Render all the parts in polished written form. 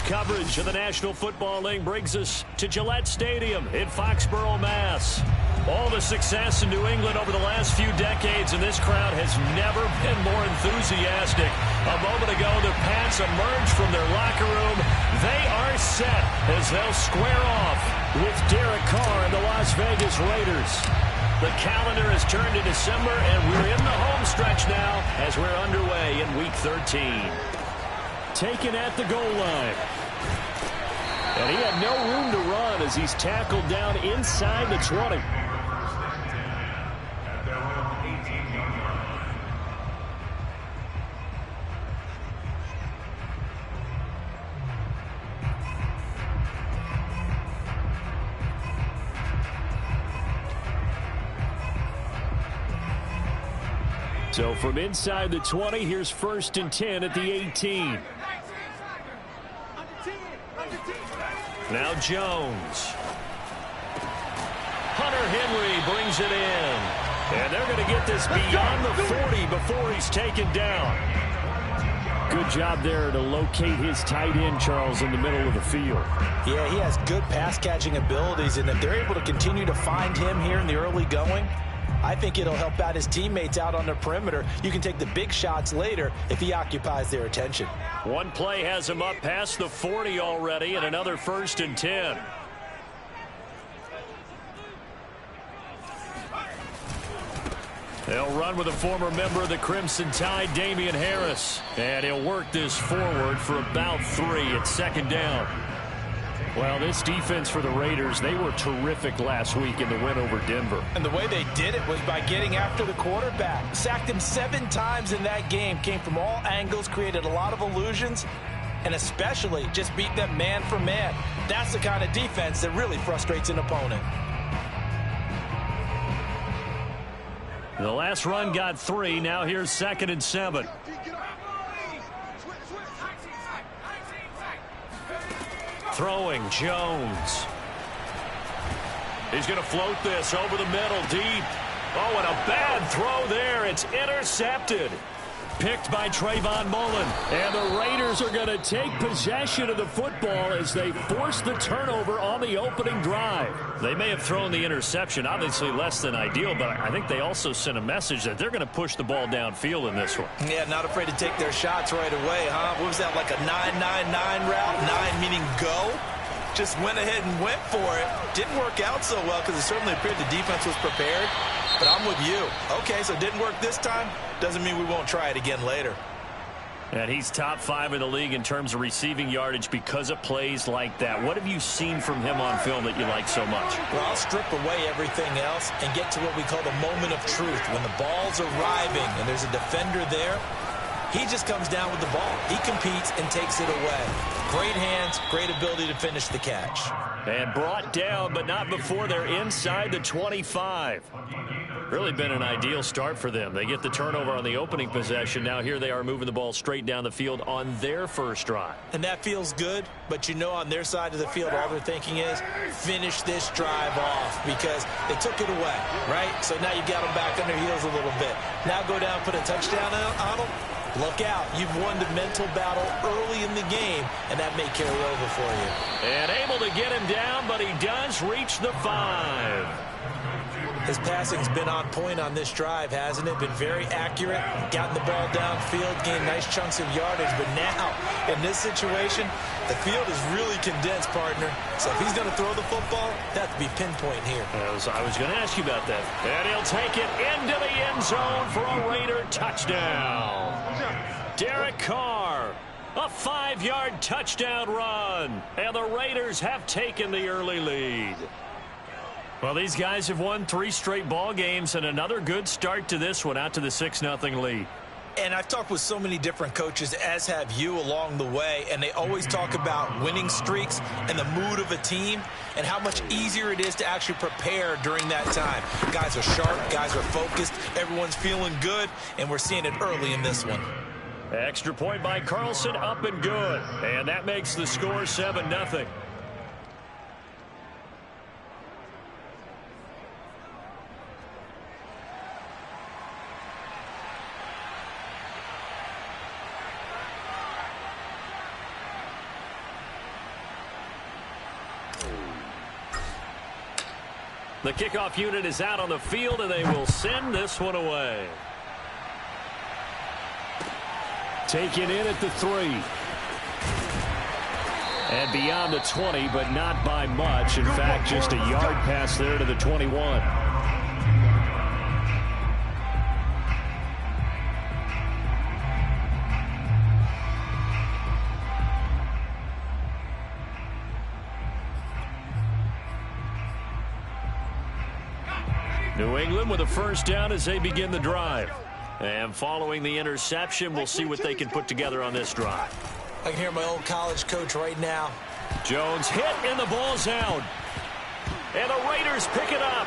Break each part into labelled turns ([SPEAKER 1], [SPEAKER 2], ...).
[SPEAKER 1] coverage of the National Football League brings us to Gillette Stadium in Foxborough, Mass. All the success in New England over the last few decades, and this crowd has never been more enthusiastic. A moment ago, the Pats emerged from their locker room. They are set as they'll square off with Derek Carr and the Las Vegas Raiders. The calendar has turned to December, and we're in the home stretch now as we're underway in Week 13. Taken at the goal line. And he had no room to run as he's tackled down inside the 20. So from inside the 20, here's 1st and 10 at the 18. Now Jones. Hunter Henry brings it in. And they're going to get this beyond the 40 before he's taken down. Good job there to locate his tight end, Charles, in the middle of the field.
[SPEAKER 2] Yeah, he has good pass-catching abilities, and if they're able to continue to find him here in the early going, I think it'll help out his teammates out on the perimeter. You can take the big shots later if he occupies their attention.
[SPEAKER 1] One play has him up past the 40 already, and another 1st and 10. They'll run with a former member of the Crimson Tide, Damian Harris. And he'll work this forward for about 3 at 2nd down. Well, this defense for the Raiders, they were terrific last week in the win over Denver.
[SPEAKER 2] And the way they did it was by getting after the quarterback. Sacked him 7 times in that game. Came from all angles, created a lot of illusions, and especially just beat them man for man. That's the kind of defense that really frustrates an opponent.
[SPEAKER 1] The last run got 3. Now here's 2nd and 7. Throwing, Jones. He's going to float this over the middle, deep. Oh, and a bad throw there. It's intercepted. Picked by Trayvon Mullen. And the Raiders are going to take possession of the football as they force the turnover on the opening drive. They may have thrown the interception, obviously less than ideal, but I think they also sent a message that they're going to push the ball downfield in this one.
[SPEAKER 2] Yeah, not afraid to take their shots right away, huh? What was that, like a 9-9-9 route? 9 meaning go? Just went ahead and went for it. Didn't work out so well because it certainly appeared the defense was prepared. But I'm with you. Okay, so it didn't work this time. Doesn't mean we won't try it again later.
[SPEAKER 1] And he's top 5 in the league in terms of receiving yardage because of plays like that. What have you seen from him on film that you like so much?
[SPEAKER 2] Well, I'll strip away everything else and get to what we call the moment of truth. When the ball's arriving and there's a defender there, he just comes down with the ball. He competes and takes it away. Great hands, great ability to finish the catch.
[SPEAKER 1] And brought down, but not before they're inside the 25. Really been an ideal start for them. They get the turnover on the opening possession. Now here they are moving the ball straight down the field on their first drive.
[SPEAKER 2] And that feels good, but you know on their side of the field all they're thinking is finish this drive off because they took it away, right? So now you've got them back on their heels a little bit. Now go down, put a touchdown on them. Look out. You've won the mental battle early in the game, and that may carry over for you.
[SPEAKER 1] And able to get him down, but he does reach the 5.
[SPEAKER 2] His passing's been on point on this drive, hasn't it? Been very accurate, gotten the ball downfield, gained nice chunks of yardage. But now, in this situation, the field is really condensed, partner. So if he's going to throw the football, that has to be pinpoint here.
[SPEAKER 1] I was going to ask you about that. And he'll take it into the end zone for a Raider touchdown. Derek Carr, a 5-yard touchdown run. And the Raiders have taken the early lead. Well, these guys have won 3 straight ball games and another good start to this one out to the 6-0 lead.
[SPEAKER 2] And I've talked with so many different coaches, as have you, along the way, and they always talk about winning streaks and the mood of a team and how much easier it is to actually prepare during that time. Guys are sharp, guys are focused, everyone's feeling good, and we're seeing it early in this one.
[SPEAKER 1] Extra point by Carlson, up and good. And that makes the score 7-0. The kickoff unit is out on the field, and they will send this one away.
[SPEAKER 3] Taken in at the 3. And beyond the 20, but not by much. In fact, just a yard pass there to the 21.
[SPEAKER 1] New England with a first down as they begin the drive. And following the interception, we'll see what they can put together on this drive.
[SPEAKER 2] I can hear my old college coach right now.
[SPEAKER 1] Jones hit and the ball's out. And the Raiders pick it up.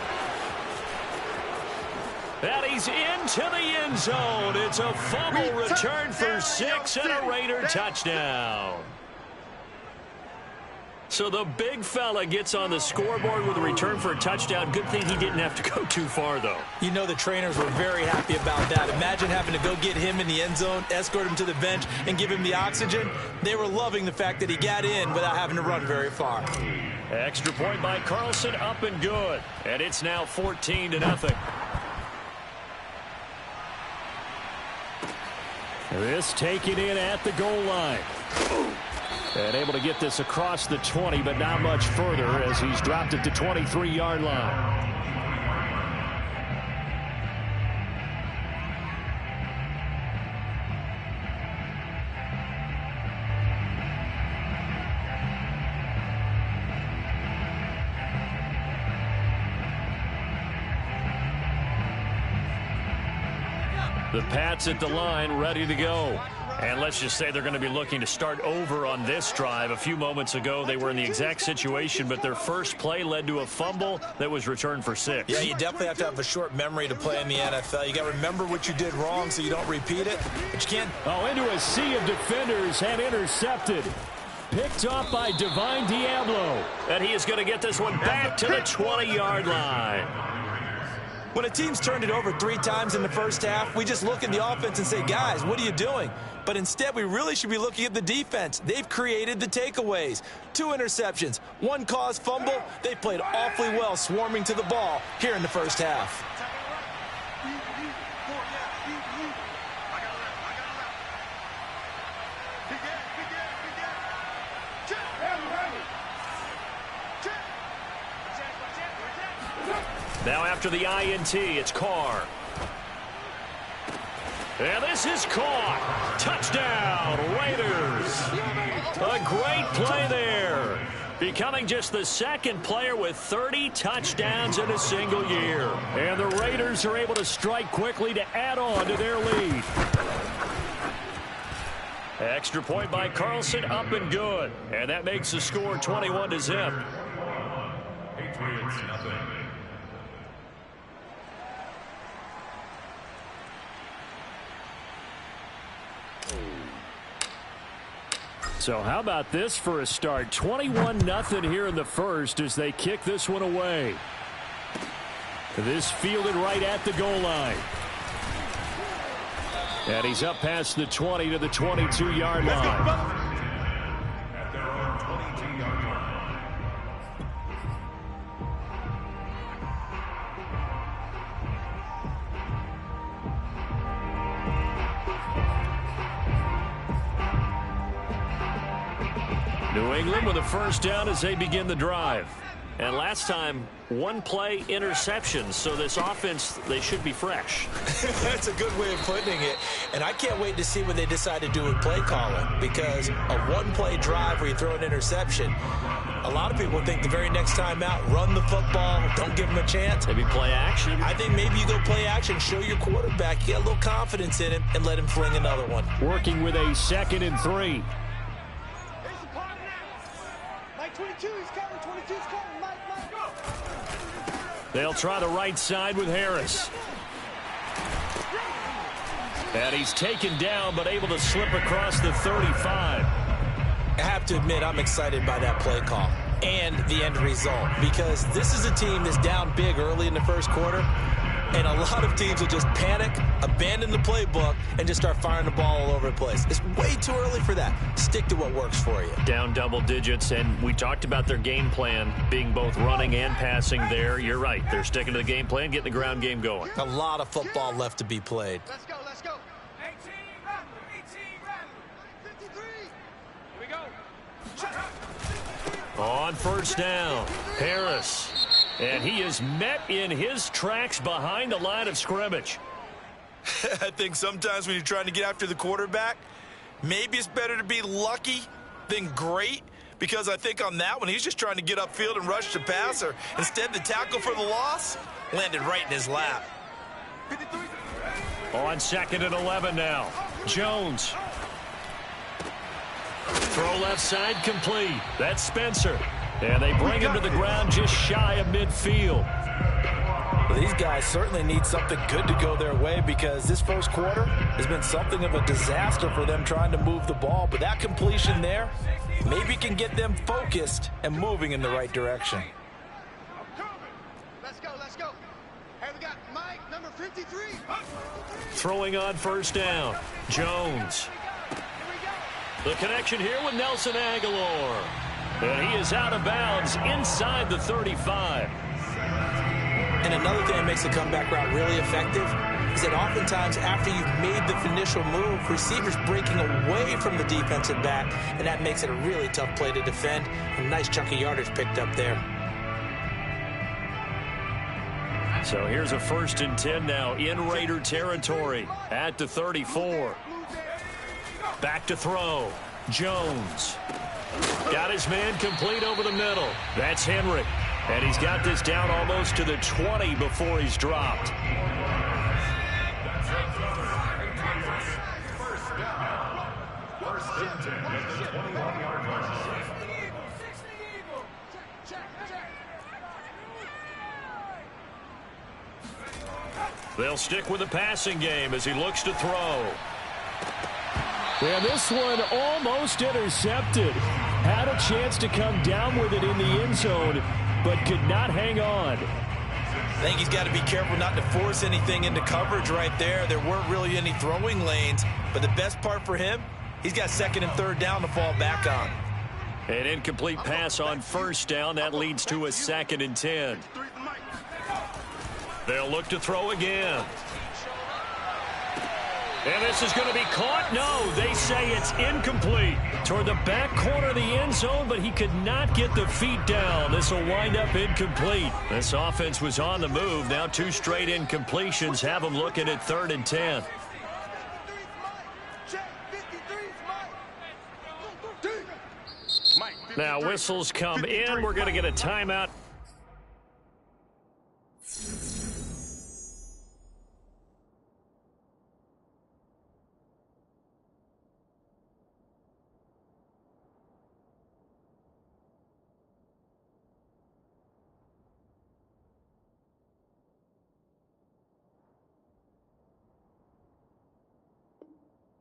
[SPEAKER 1] And he's into the end zone. It's a fumble return for 6 and a Raider touchdown. So the big fella gets on the scoreboard with a return for a touchdown. Good thing he didn't have to go too far, though.
[SPEAKER 2] You know the trainers were very happy about that. Imagine having to go get him in the end zone, escort him to the bench, and give him the oxygen. They were loving the fact that he got in without having to run very far.
[SPEAKER 1] Extra point by Carlson, up and good. And it's now 14-0.
[SPEAKER 3] This taken in at the goal line. And able to get this across the 20, but not much further as he's dropped it to 23-yard line.
[SPEAKER 1] The Pats at the line, ready to go. And let's just say they're going to be looking to start over on this drive. A few moments ago, they were in the exact situation, but their first play led to a fumble that was returned for 6.
[SPEAKER 2] Yeah, you definitely have to have a short memory to play in the NFL. You got to remember what you did wrong so you don't repeat it, but you can't.
[SPEAKER 3] Oh, into a sea of defenders and intercepted. Picked up by Divine Diablo.
[SPEAKER 1] And he is going to get this one back to the 20-yard line.
[SPEAKER 2] When a team's turned it over 3 times in the first half, we just look at the offense and say, guys, what are you doing? But instead, we really should be looking at the defense. They've created the takeaways. 2 interceptions, 1 caused fumble. They played awfully well swarming to the ball here in the first half.
[SPEAKER 1] Now after the INT, it's Carr. And this is caught. Touchdown, Raiders. A great play there. Becoming just the second player with 30 touchdowns in a single year.
[SPEAKER 3] And the Raiders are able to strike quickly to add on to their lead.
[SPEAKER 1] Extra point by Carlson, up and good. And that makes the score 21-0.
[SPEAKER 4] Patriots, nothing.
[SPEAKER 3] So how about this for a start? 21-0 here in the first as they kick this one away. This fielded right at the goal line. And he's up past the 20 to the 22-yard line.
[SPEAKER 4] At their own 22-yard line.
[SPEAKER 1] New England with a first down as they begin the drive. And last time, 1 play interception. So this offense, they should be fresh.
[SPEAKER 2] That's a good way of putting it. And I can't wait to see what they decide to do with play calling. Because a 1-play drive where you throw an interception, a lot of people think the very next time out, run the football, don't give them a chance.
[SPEAKER 1] Maybe play action.
[SPEAKER 2] I think maybe you go play action, show your quarterback, get a little confidence in him, and let him fling another one.
[SPEAKER 3] Working with a 2nd and 3.
[SPEAKER 5] 22, he's coming, 22's coming, Mike, go!
[SPEAKER 3] They'll try the right side with Harris. And he's taken down, but able to slip across the 35.
[SPEAKER 2] I have to admit, I'm excited by that play call and the end result, because this is a team that's down big early in the first quarter. And a lot of teams will just panic, abandon the playbook, and just start firing the ball all over the place. It's way too early for that. Stick to what works for you.
[SPEAKER 3] Down double digits, and we talked about their game plan being both running and passing there. You're right. They're sticking to the game plan, getting the ground game going.
[SPEAKER 2] A lot of football left to be played.
[SPEAKER 5] Let's go, let's go. 18 run, 53. Here we go.
[SPEAKER 3] On first down, Harris. And he is met in his tracks behind the line of scrimmage.
[SPEAKER 2] I think sometimes when you're trying to get after the quarterback, maybe it's better to be lucky than great, because I think on that one, he's just trying to get upfield and rush the passer. Instead, the tackle for the loss landed right in his lap.
[SPEAKER 3] On 2nd and 11 now, Jones. Throw left side complete. That's Spencer. And they bring him to the ground just shy of midfield.
[SPEAKER 2] Well, these guys certainly need something good to go their way, because this first quarter has been something of a disaster for them trying to move the ball. But that completion there maybe can get them focused and moving in the right direction.
[SPEAKER 5] Let's go, let's go. Hey, we got Mike, number 53.
[SPEAKER 3] Throwing on first down, Jones. The connection here with Nelson Aguilar. And he is out of bounds inside the 35.
[SPEAKER 2] And another thing that makes the comeback route really effective is that oftentimes after you've made the initial move, receivers breaking away from the defensive back, and that makes it a really tough play to defend. A nice chunk of yardage picked up there.
[SPEAKER 3] So here's a 1st and 10 now in Raider territory at the 34. Back to throw. Jones. Got his man complete over the middle. That's Henry. And he's got this down almost to the 20 before he's dropped.
[SPEAKER 4] First and 10 at the 21-yard line.
[SPEAKER 3] They'll stick with the passing game as he looks to throw. And this one almost intercepted. Had a chance to come down with it in the end zone, but could not hang on.
[SPEAKER 2] I think he's got to be careful not to force anything into coverage right there. There weren't really any throwing lanes, but the best part for him, he's got 2nd and 3rd down to fall back on.
[SPEAKER 3] An incomplete pass on first down. That leads to a 2nd and 10. They'll look to throw again. And this is going to be caught. No, they say it's incomplete. Toward the back corner of the end zone, but he could not get the feet down. This will wind up incomplete. This offense was on the move. Now 2 straight incompletions have them looking at 3rd and 10. Now whistles come in. We're going to get a timeout.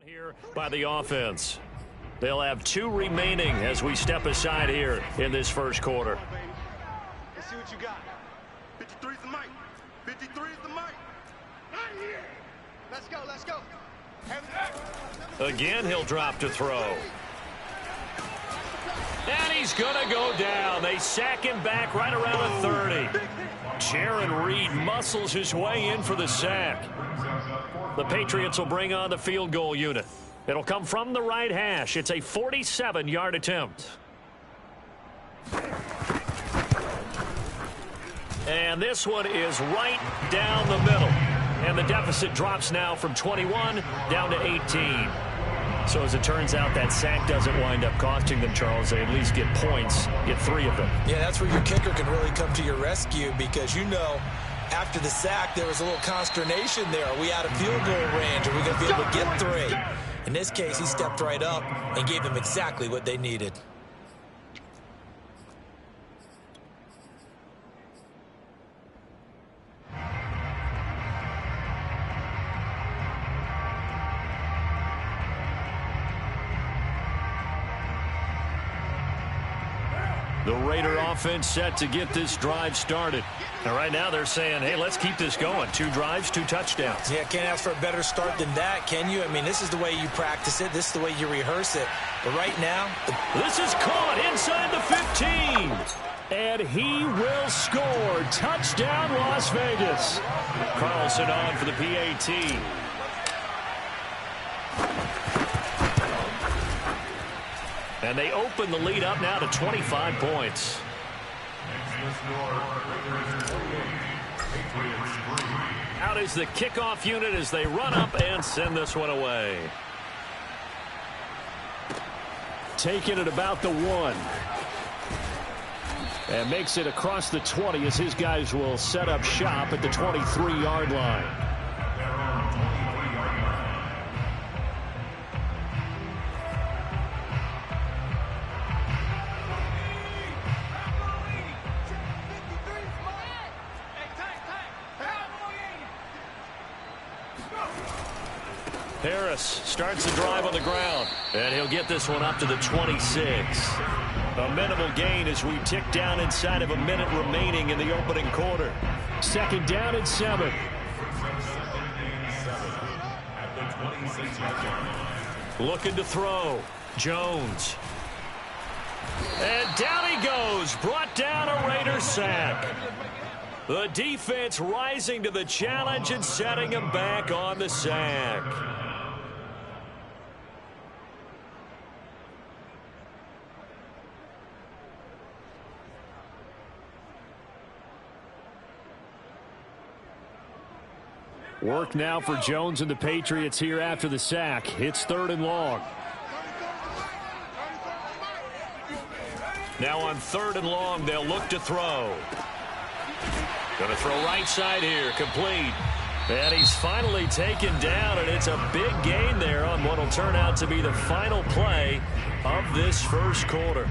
[SPEAKER 3] Here by the offense. They'll have 2 remaining as we step aside here in this first quarter.
[SPEAKER 5] Let's see what you got. 53 is the mic. 53 is the mic. Right here. Let's go, let's go.
[SPEAKER 3] Again, he'll drop to throw. And he's going to go down. They sack him back right around the 30. Jaron Reed muscles his way in for the sack. The Patriots will bring on the field goal unit. It'll come from the right hash. It's a 47-yard attempt. And this one is right down the middle. And the deficit drops now from 21 down to 18. So as it turns out, that sack doesn't wind up costing them, Charles. They at least get points, get 3 of them.
[SPEAKER 2] Yeah, that's where your kicker can really come to your rescue, because you know after the sack there was a little consternation there. Are we out of field goal range? Are we going to be able to get 3? In this case, he stepped right up and gave them exactly what they needed.
[SPEAKER 1] The Raider offense set to get this drive started. And right now they're saying, hey, let's keep this going. 2 drives, 2 touchdowns.
[SPEAKER 2] Yeah, can't ask for a better start than that, can you? I mean, this is the way you practice it. This is the way you rehearse it. But right now,
[SPEAKER 1] this is caught inside the 15. And he will score. Touchdown, Las Vegas. Carlson on for the PAT. And they open the lead up now to 25 points. Out is the kickoff unit as they run up and send this one away. Taking it about the 1. And makes it across the 20 as his guys will set up shop at the 23-yard line. Harris starts the drive on the ground, and he'll get this one up to the 26. A minimal gain as we tick down inside of a minute remaining in the opening quarter. 2nd down and 7. Looking to throw. Jones. And down he goes. Brought down a Raider sack. The defense rising to the challenge and setting him back on the sack. Work now for Jones and the Patriots here after the sack. It's 3rd and long. Now on 3rd and long, they'll look to throw. Going to throw right side here, complete. And he's finally taken down, and it's a big gain there on what will turn out to be the final play of this first quarter.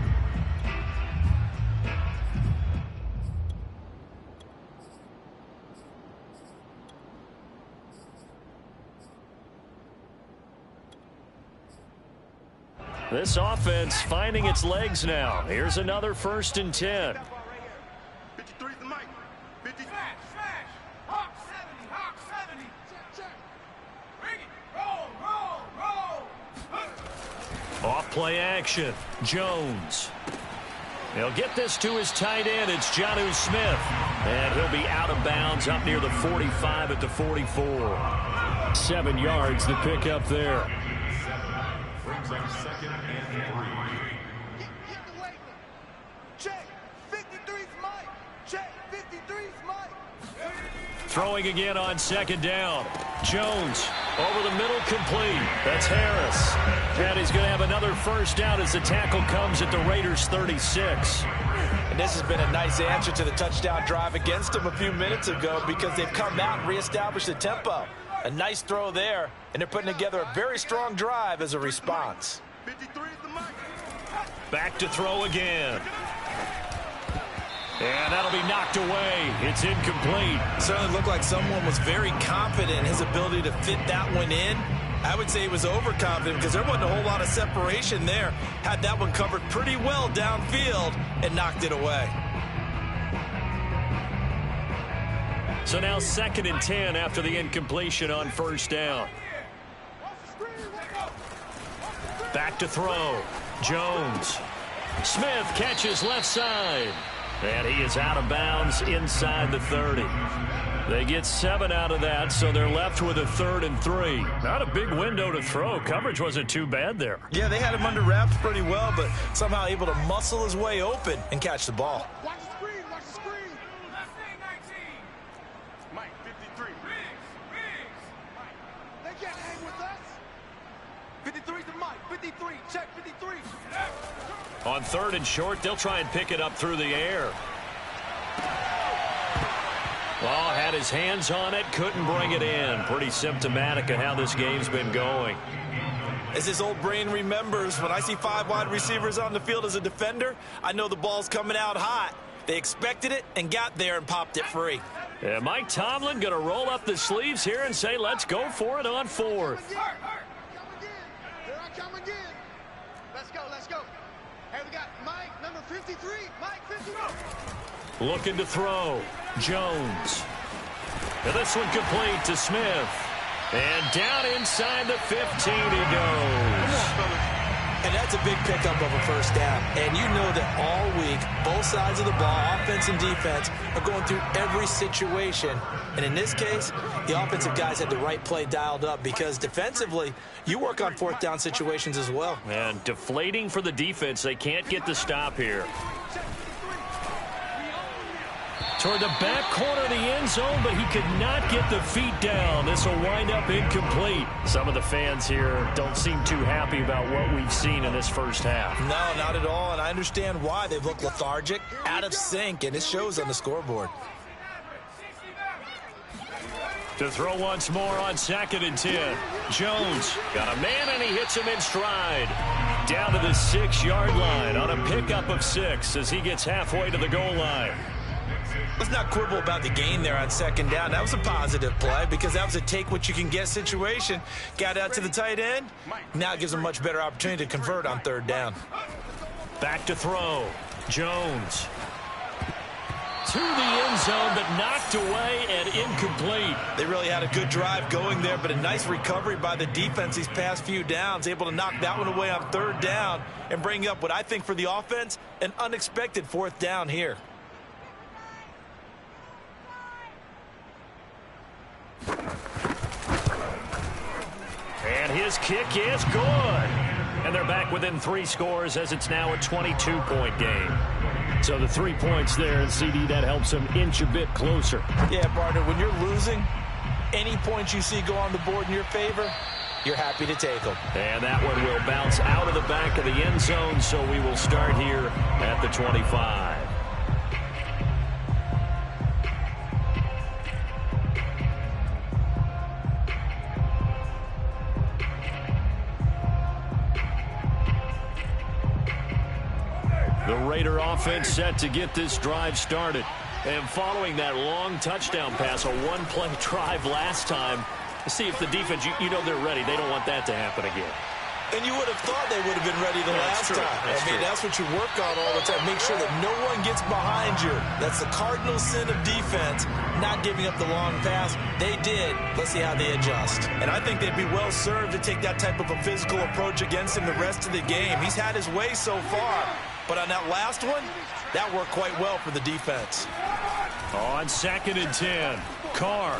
[SPEAKER 1] This offense finding its legs now. Here's another 1st and 10.
[SPEAKER 5] 53 is the mic. 50.
[SPEAKER 6] Smash, smash. Hawk 70, Hawk 70. Check. Bring it. Roll.
[SPEAKER 1] Off play action. Jones. He'll get this to his tight end. It's Jonnu Smith. And he'll be out of bounds up near the 45 at the 44. 7 yards the pick up there.
[SPEAKER 4] Brings up 2nd and 3.
[SPEAKER 5] Get the weight. Check. 53's Mike. Check. 53's Mike.
[SPEAKER 1] Throwing again on 2nd down. Jones over the middle, complete. That's Harris. And he's going to have another 1st down as the tackle comes at the Raiders' 36.
[SPEAKER 2] and this has been a nice answer to the touchdown drive against them a few minutes ago because they've come out and reestablished the tempo. A nice throw there, and they're putting together a very strong drive as a response.
[SPEAKER 5] 53 is the mic.
[SPEAKER 1] Back to throw again. And that'll be knocked away. It's incomplete.
[SPEAKER 2] Certainly looked like someone was very confident in his ability to fit that one in. I would say he was overconfident because there wasn't a whole lot of separation there. Had that one covered pretty well downfield and knocked it away.
[SPEAKER 1] So now 2nd and 10 after the incompletion on 1st down. Back to throw. Jones. Smith catches left side. And he is out of bounds inside the 30. They get 7 out of that, so they're left with a 3rd and 3. Not a big window to throw. Coverage wasn't too bad there.
[SPEAKER 2] Yeah, they had him under wraps pretty well, but somehow able to muscle his way open and catch the ball.
[SPEAKER 5] Watch the screen, watch the screen. Mike, 53. They can't hang with us. 53 is the mic. 53, check 53.
[SPEAKER 1] On 3rd and short, they'll try and pick it up through the air. Well, had his hands on it, couldn't bring it in. Pretty symptomatic of how this game's been going.
[SPEAKER 2] As his old brain remembers, when I see 5 wide receivers on the field as a defender, I know the ball's coming out hot. They expected it and got there and popped it free.
[SPEAKER 1] And Mike Tomlin going to roll up the sleeves here and say, let's go for it on 4th.
[SPEAKER 5] Come again. Here I come again. Let's go, let's go. Hey, we got Mike, number 53. Mike, 53.
[SPEAKER 1] Looking to throw. Jones. And this one complete to Smith. And down inside the 15 he goes.
[SPEAKER 2] And that's a big pickup of a first down. And you know that all week, both sides of the ball, offense and defense, are going through every situation. And in this case, the offensive guys had the right play dialed up because defensively, you work on fourth down situations as well.
[SPEAKER 1] And deflating for the defense. They can't get the stop here. Toward the back corner of the end zone, but he could not get the feet down. This will wind up incomplete. Some of the fans here don't seem too happy about what we've seen in this first half.
[SPEAKER 2] No, not at all, and I understand why. They've looked lethargic, out of sync, and it shows on the scoreboard.
[SPEAKER 1] To throw once more on 2nd and 10. Jones got a man, and he hits him in stride. Down to the 6-yard line on a pickup of 6 as he gets halfway to the goal line.
[SPEAKER 2] Let's not quibble about the gain there on 2nd down. That was a positive play because that was a take-what-you-can-get situation. Got out to the tight end. Now it gives him a much better opportunity to convert on 3rd down.
[SPEAKER 1] Back to throw. Jones. To the end zone, but knocked away and incomplete.
[SPEAKER 2] They really had a good drive going there, but a nice recovery by the defense these past few downs. Able to knock that one away on 3rd down and bring up what I think for the offense, an unexpected 4th down here.
[SPEAKER 1] And his kick is good. And they're back within 3 scores as it's now a 22-point game. So the 3 points there, and CD, that helps them inch a bit closer.
[SPEAKER 2] Yeah, partner, when you're losing, any points you see go on the board in your favor, you're happy to take them.
[SPEAKER 1] And that one will bounce out of the back of the end zone, so we will start here at the 25. The Raider offense set to get this drive started. And following that long touchdown pass, a one-play drive last time, see if the defense, you know they're ready. They don't want that to happen again.
[SPEAKER 2] And you would have thought they would have been ready the last time. That's what you work on all the time. Make sure that no one gets behind you. That's the cardinal sin of defense, not giving up the long pass. They did. Let's see how they adjust. And I think they'd be well served to take that type of a physical approach against him the rest of the game. He's had his way so far. But on that last one, that worked quite well for the defense.
[SPEAKER 1] On 2nd and 10, Carr.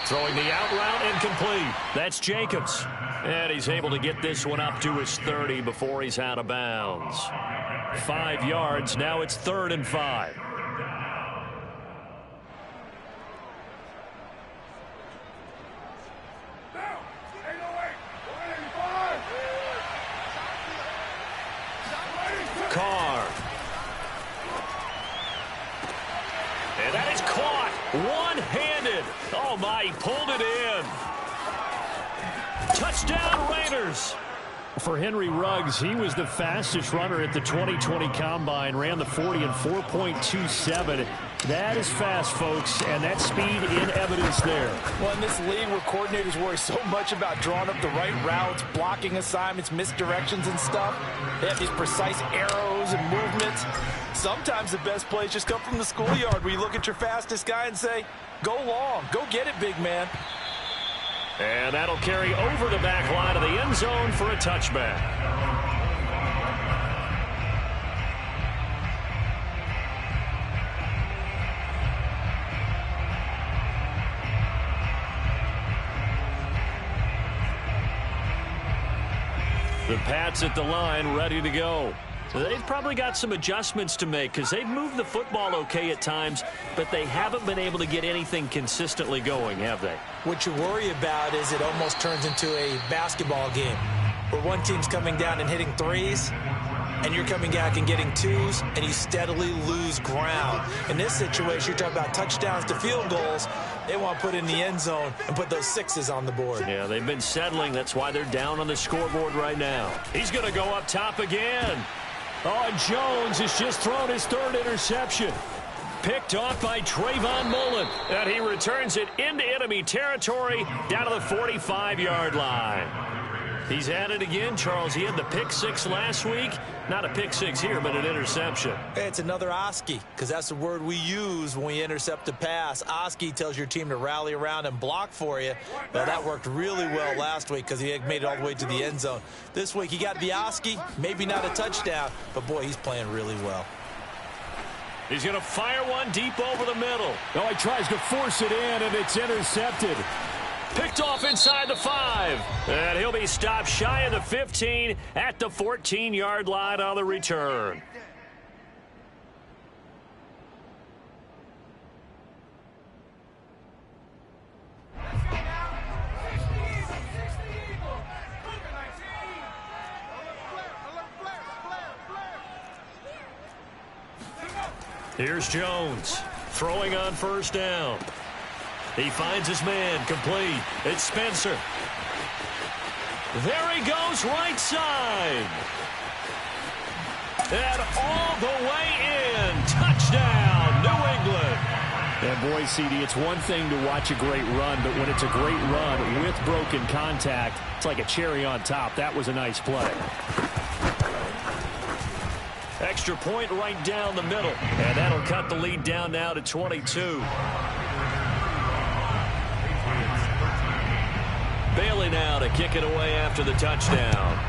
[SPEAKER 1] Throwing the out route incomplete. That's Jacobs. And he's able to get this one up to his 30 before he's out of bounds. 5 yards. Now it's 3rd and 5. Carr. And that is caught one-handed. Oh, my, he pulled it in. Touchdown, Raiders. For Henry Ruggs, he was the fastest runner at the 2020 Combine, ran the 40 in 4.27. That is fast, folks, and that speed in evidence there.
[SPEAKER 2] Well, in this league where coordinators worry so much about drawing up the right routes, blocking assignments, misdirections and stuff, they have these precise arrows and movements. Sometimes the best plays just come from the schoolyard where you look at your fastest guy and say, go long, go get it, big man.
[SPEAKER 1] And that'll carry over the back line of the end zone for a touchback. The Pats at the line, ready to go. They've probably got some adjustments to make because they've moved the football okay at times, but they haven't been able to get anything consistently going, have they?
[SPEAKER 2] What you worry about is it almost turns into a basketball game where one team's coming down and hitting threes, and you're coming back and getting twos, and you steadily lose ground. In this situation, you're talking about touchdowns to field goals. They want to put in the end zone and put those sixes on the board.
[SPEAKER 1] Yeah, they've been settling. That's why they're down on the scoreboard right now. He's going to go up top again. Oh, Jones has just thrown his 3rd interception. Picked off by Trayvon Mullen. And he returns it into enemy territory down to the 45-yard line. He's at it again, Charles. He had the pick six last week. Not a pick six here, but an interception.
[SPEAKER 2] It's another Oski, because that's the word we use when we intercept a pass. Oski tells your team to rally around and block for you. Well, that worked really well last week because he had made it all the way to the end zone. This week, he got the Oski, maybe not a touchdown, but, boy, he's playing really well.
[SPEAKER 1] He's going to fire one deep over the middle.
[SPEAKER 3] Oh, he tries to force it in, and it's intercepted.
[SPEAKER 1] Picked off inside the 5. And he'll be stopped shy of the 15 at the 14-yard line on the return. Here's Jones throwing on first down. He finds his man, complete. It's Spencer. There he goes, right side. And all the way in. Touchdown, New England.
[SPEAKER 3] And boy, CD, it's one thing to watch a great run, but when it's a great run with broken contact, it's like a cherry on top. That was a nice play.
[SPEAKER 1] Extra point right down the middle. And that'll cut the lead down now to 22. Bailey now to kick it away after the touchdown.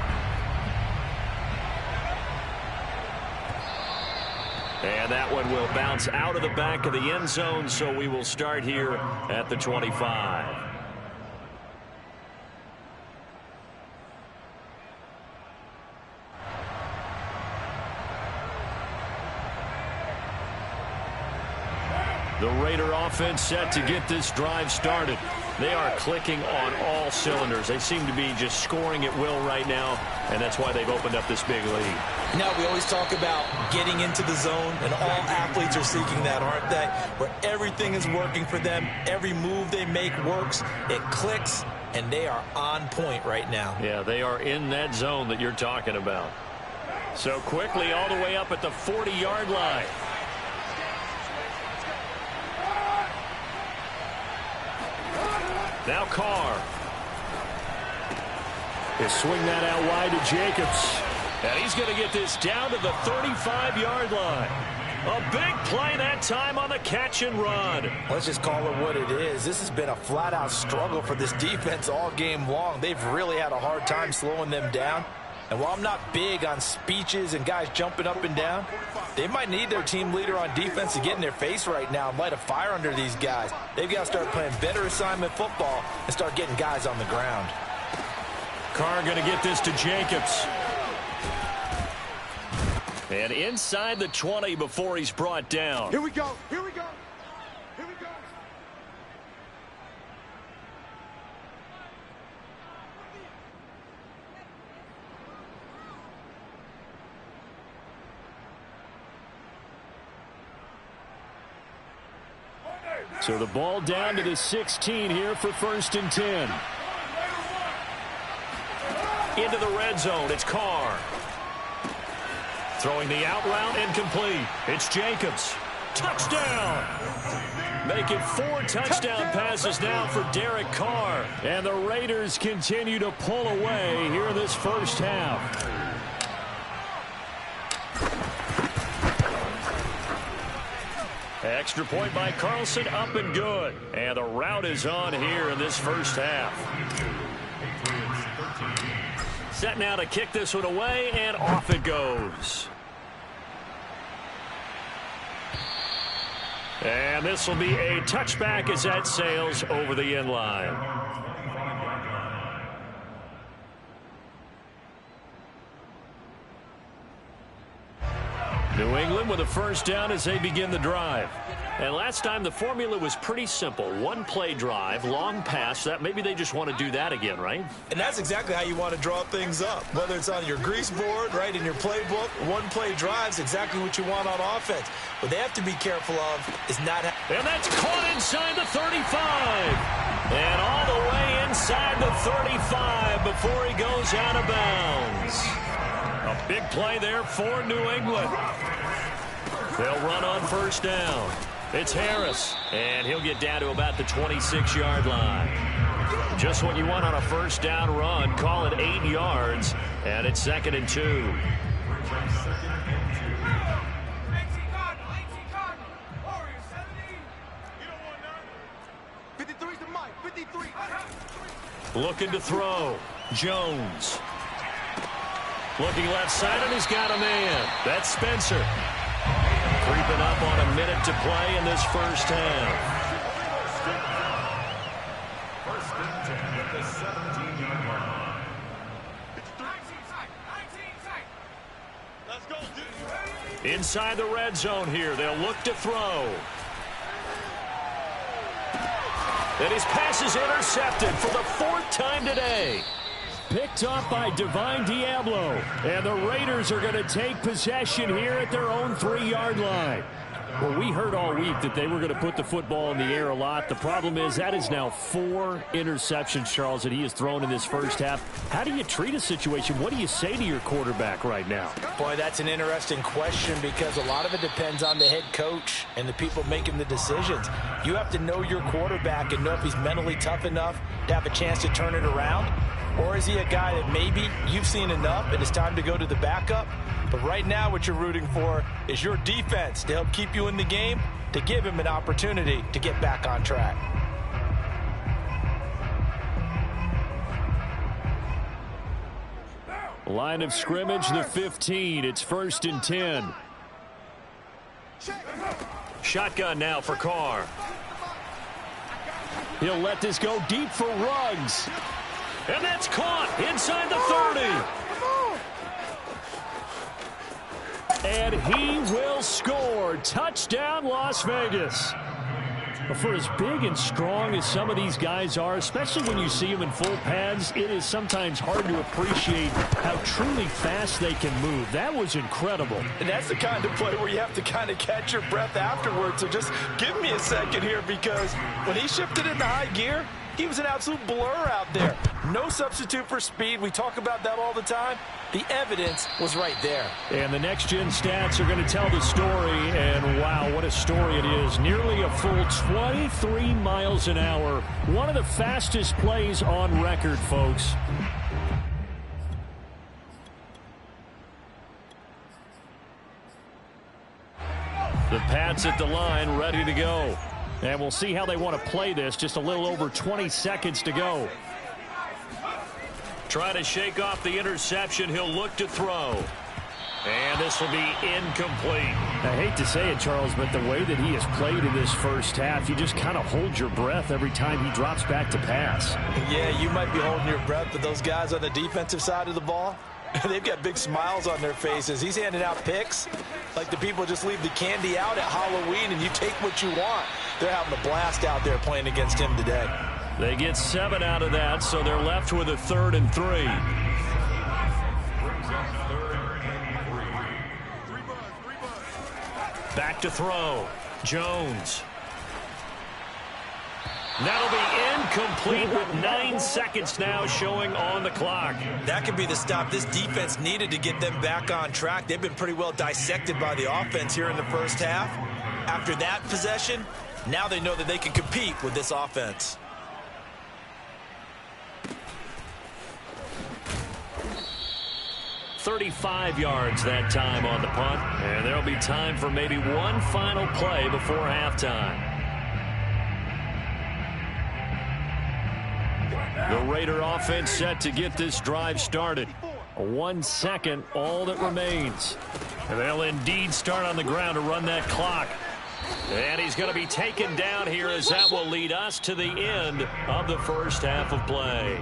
[SPEAKER 1] And that one will bounce out of the back of the end zone, so we will start here at the 25. The Raider offense set to get this drive started. They are clicking on all cylinders. They seem to be just scoring at will right now, and that's why they've opened up this big lead.
[SPEAKER 2] Now, we always talk about getting into the zone, and all athletes are seeking that, aren't they? Where everything is working for them. Every move they make works. It clicks, and they are on point right now.
[SPEAKER 1] Yeah, they are in that zone that you're talking about. So quickly all the way up at the 40-yard line. Now Carr.
[SPEAKER 3] They swing that out wide to Jacobs.
[SPEAKER 1] And he's going to get this down to the 35-yard line. A big play that time on the catch and run.
[SPEAKER 2] Let's just call it what it is. This has been a flat-out struggle for this defense all game long. They've really had a hard time slowing them down. And while I'm not big on speeches and guys jumping up and down, they might need their team leader on defense to get in their face right now and light a fire under these guys. They've got to start playing better assignment football and start getting guys on the ground.
[SPEAKER 1] Carr going to get this to Jacobs. And inside the 20 before he's brought down.
[SPEAKER 5] Here we go. Here we go. Here we go.
[SPEAKER 3] So the ball down to the 16 here for 1st and 10.
[SPEAKER 1] Into the red zone, it's Carr. Throwing the out route incomplete. It's Jacobs. Touchdown! Make it 4 touchdown passes now for Derek Carr.
[SPEAKER 3] And the Raiders continue to pull away here in this first half.
[SPEAKER 1] Extra point by Carlson, up and good. And the route is on here in this first half. Set now to kick this one away, and off it goes. And this will be a touchback as that sails over the end line. New England with a first down as they begin the drive. And last time the formula was pretty simple. One play drive, long pass. That maybe they just want to do that again, right?
[SPEAKER 2] And that's exactly how you want to draw things up. Whether it's on your grease board, right, in your playbook, one play drive's exactly what you want on offense. What they have to be careful of is not...
[SPEAKER 1] And that's caught inside the 35. And all the way inside the 35 before he goes out of bounds. A big play there for New England. They'll run on first down. It's Harris, and he'll get down to about the 26-yard line. Just what you want on a first down run. Call it 8 yards, and it's 2nd and 2.
[SPEAKER 6] 18 Cardinal. Warriors 70. You don't want none.
[SPEAKER 5] 53's the mic. 53.
[SPEAKER 1] Looking to throw. Jones. Looking left side, and he's got a man. That's Spencer. Creeping up on a minute to play in this first half.
[SPEAKER 4] First and 10 at the 17-yard line.
[SPEAKER 6] 19 tight. 19 tight.
[SPEAKER 5] Let's go, dude.
[SPEAKER 1] Inside the red zone here. They'll look to throw. And his pass is intercepted for the 4th time today. Picked off by Divine Diablo. And the Raiders are going to take possession here at their own 3-yard line. Well, we heard all week that they were going to put the football in the air a lot. The problem is that is now 4 interceptions, Charles, that he has thrown in this first half. How do you treat a situation? What do you say to your quarterback right now?
[SPEAKER 2] Boy, that's an interesting question because a lot of it depends on the head coach and the people making the decisions. You have to know your quarterback and know if he's mentally tough enough to have a chance to turn it around. Or is he a guy that maybe you've seen enough and it's time to go to the backup? But right now what you're rooting for is your defense to help keep you in the game, to give him an opportunity to get back on track.
[SPEAKER 1] Line of scrimmage, the 15. It's 1st and 10. Shotgun now for Carr. He'll let this go deep for Ruggs. And that's caught inside the 30. And he will score. Touchdown, Las Vegas. For as big and strong as some of these guys are, especially when you see them in full pads, it is sometimes hard to appreciate how truly fast they can move. That was incredible.
[SPEAKER 2] And that's the kind of play where you have to kind of catch your breath afterwards. So just give me a second here, because when he shifted into high gear, he was an absolute blur out there. No substitute for speed. We talk about that all the time. The evidence was right there.
[SPEAKER 1] And the next-gen stats are going to tell the story. And, wow, what a story it is. Nearly a full 23 miles an hour. One of the fastest plays on record, folks. The Pats at the line, ready to go. And we'll see how they want to play this. Just a little over 20 seconds to go. Try to shake off the interception. He'll look to throw. And this will be incomplete. I hate to say it, Charles, but the way that he has played in this first half, you just kind of hold your breath every time he drops back to pass.
[SPEAKER 2] Yeah, you might be holding your breath, but those guys on the defensive side of the ball, they've got big smiles on their faces. He's handing out picks like the people just leave the candy out at Halloween and you take what you want. They're having a blast out there playing against him today.
[SPEAKER 1] They get 7 out of that, so they're left with a 3rd and 3. Back to throw. Jones. That'll be incomplete with 9 seconds now showing on the clock.
[SPEAKER 2] That could be the stop this defense needed to get them back on track. They've been pretty well dissected by the offense here in the first half. After that possession, now they know that they can compete with this offense.
[SPEAKER 1] $35 yards that time on the punt. And there'll be time for maybe one final play before halftime. The Raider offense set to get this drive started. 1 second, all that remains. And they'll indeed start on the ground to run that clock. And he's going to be taken down here, as that will lead us to the end of the first half of play.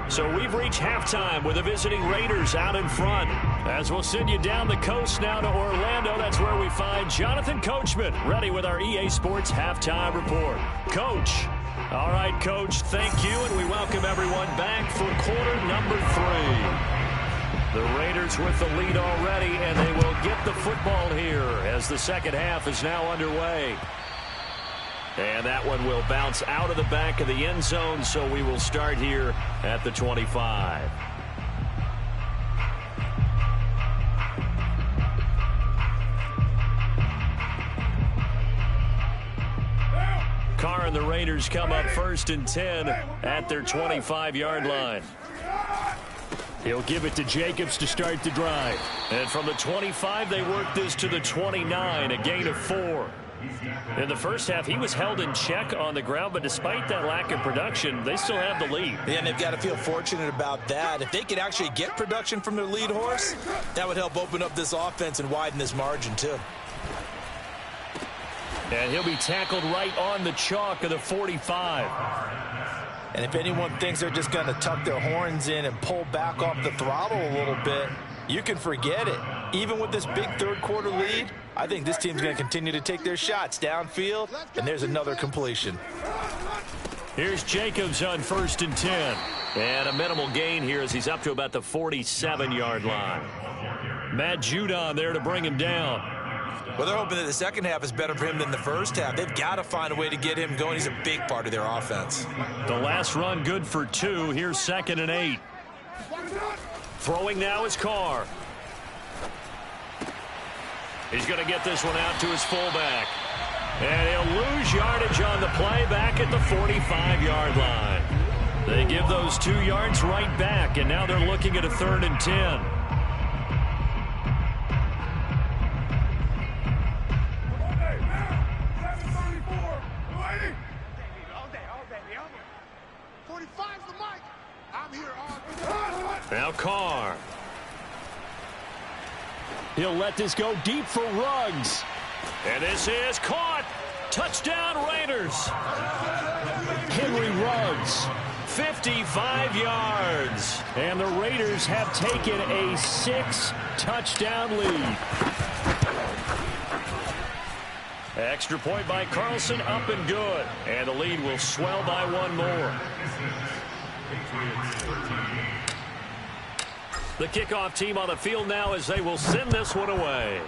[SPEAKER 1] So we've reached halftime with the visiting Raiders out in front. As we'll send you down the coast now to Orlando, that's where we find Jonathan Coachman, ready with our EA Sports Halftime Report. Coach. All right, Coach, thank you, and we welcome everyone back for quarter number 3. The Raiders with the lead already, and they will get the football here as the second half is now underway. And that one will bounce out of the back of the end zone, so we will start here at the 25.
[SPEAKER 3] Carr and the Raiders come up 1st and 10 at their 25-yard line. He'll give it to Jacobs to start the drive. And from the 25, they work this to the 29, a gain of 4. In the first half, he was held in check on the ground, but despite that lack of production, they still have the lead.
[SPEAKER 2] Yeah, and they've got to feel fortunate about that. If they could actually get production from their lead horse, that would help open up this offense and widen this margin, too.
[SPEAKER 3] And he'll be tackled right on the chalk of the 45.
[SPEAKER 2] And if anyone thinks they're just going to tuck their horns in and pull back off the throttle a little bit, you can forget it. Even with this big third-quarter lead, I think this team's going to continue to take their shots downfield, and there's another completion.
[SPEAKER 3] Here's Jacobs on 1st and 10. And a minimal gain here as he's up to about the 47-yard line. Matt Judon there to bring him down.
[SPEAKER 2] Well, they're hoping that the second half is better for him than the first half. They've got to find a way to get him going. He's a big part of their offense.
[SPEAKER 3] The last run good for 2. Here's 2nd and 8. Throwing now is Carr. He's going to get this one out to his fullback. And he'll lose yardage on the play back at the 45-yard line. They give those 2 yards right back, and now they're looking at a 3rd and 10. Now Carr. He'll let this go deep for Ruggs. And this is caught. Touchdown Raiders. Henry Ruggs, 55 yards. And the Raiders have taken a 6-touchdown lead. Extra point by Carlson, up and good. And the lead will swell by 1 more. The kickoff team on the field now as they will send this one away.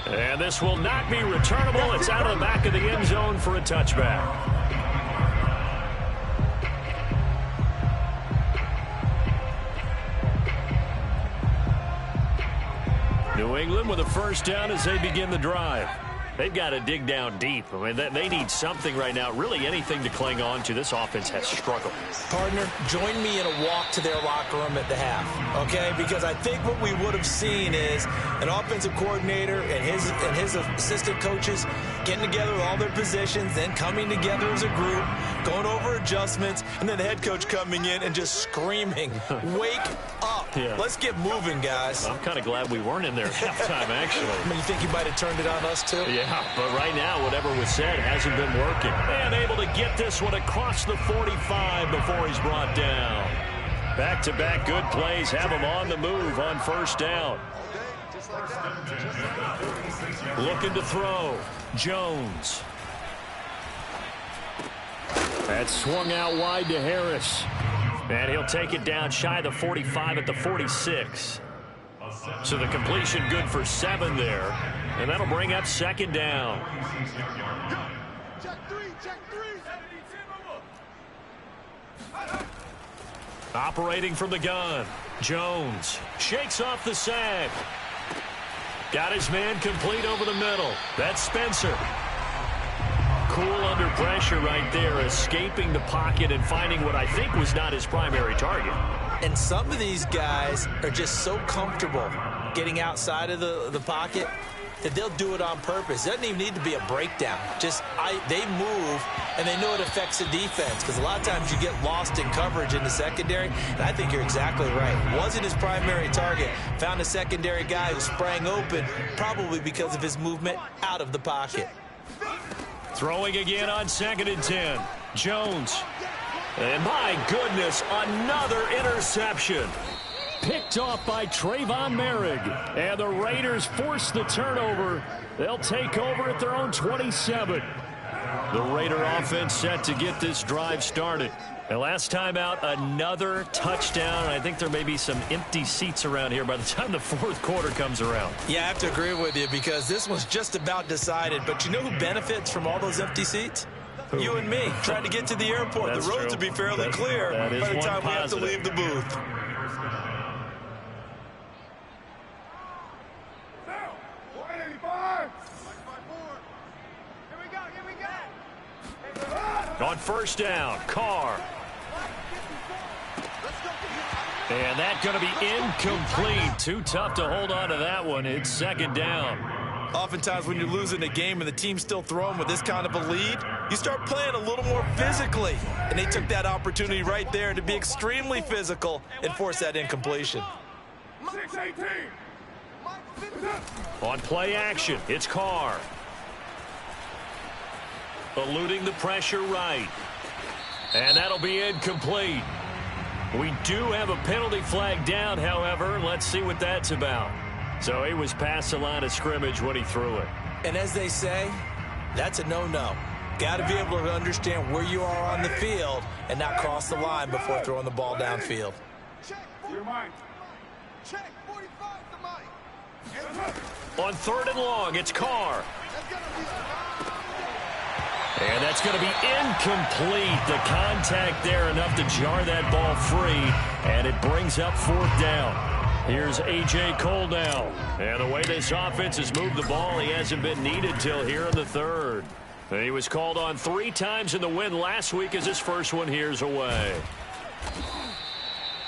[SPEAKER 3] And this will not be returnable. It's out of the back of the end zone for a touchback. New England with a 1st down as they begin the drive. They've got to dig down deep. I mean, they need something right now, really anything to cling on to. This offense has struggled.
[SPEAKER 2] Partner, join me in a walk to their locker room at the half, okay? Because I think what we would have seen is an offensive coordinator and his assistant coaches getting together with all their positions, then coming together as a group, going over adjustments, and then the head coach coming in and just screaming, wake up. Yeah. Let's get moving, guys.
[SPEAKER 3] I'm kind of glad we weren't in there at halftime, actually.
[SPEAKER 2] I mean, you think he might have turned it on us, too?
[SPEAKER 3] Yeah, but right now, whatever was said hasn't been working. And able to get this one across the 45 before he's brought down. Back-to-back good plays have him on the move on 1st down. Looking to throw. Jones. That's swung out wide to Harris. And he'll take it down shy of the 45 at the 46. So the completion good for 7 there. And that'll bring up 2nd down.
[SPEAKER 6] Check three.
[SPEAKER 3] Operating from the gun. Jones shakes off the sack. Got his man complete over the middle. That's Spencer. Cool under pressure right there, escaping the pocket and finding what I think was not his primary target.
[SPEAKER 2] And some of these guys are just so comfortable getting outside of the pocket that they'll do it on purpose. It doesn't even need to be a breakdown. They move, and they know it affects the defense because a lot of times you get lost in coverage in the secondary, and I think you're exactly right. Wasn't his primary target. Found a secondary guy who sprang open, probably because of his movement out of the pocket.
[SPEAKER 3] Throwing again on 2nd and 10. Jones. And my goodness, another interception. Picked off by Trayvon Merrick. And the Raiders force the turnover. They'll take over at their own 27. The Raider offense set to get this drive started. And last time out, another touchdown. I think there may be some empty seats around here by the time the 4th quarter comes around.
[SPEAKER 2] Yeah, I have to agree with you because this one's just about decided. But you know who benefits from all those empty seats? Who? You and me, trying to get to the airport.
[SPEAKER 3] That's
[SPEAKER 2] the roads will be fairly clear by the time we have to leave the booth.
[SPEAKER 1] On first down, Carr. And that's going to be incomplete. Too tough to hold on to that one. It's second down.
[SPEAKER 2] Oftentimes when you're losing a game and the team's still throwing with this kind of a lead, you start playing a little more physically. And they took that opportunity right there to be extremely physical and force that incompletion.
[SPEAKER 6] 6-18.
[SPEAKER 1] On play action, it's Carr. Eluding the pressure right. And that'll be incomplete. We do have a penalty flag down, however. Let's see what that's about. So he was past the line of scrimmage when he threw it.
[SPEAKER 2] And as they say, that's a no-no. Got to be able to understand where you are on the field and not cross the line before throwing the ball downfield.
[SPEAKER 6] Check. Your mind. Check. 45 to Mike.
[SPEAKER 1] On third and long, it's Carr. And that's going to be incomplete. The contact there enough to jar that ball free, and it brings up fourth down. Here's A.J. Cole now. And the way this offense has moved the ball, he hasn't been needed till here in the third. And he was called on 3 times in the win last week as his first one here's away.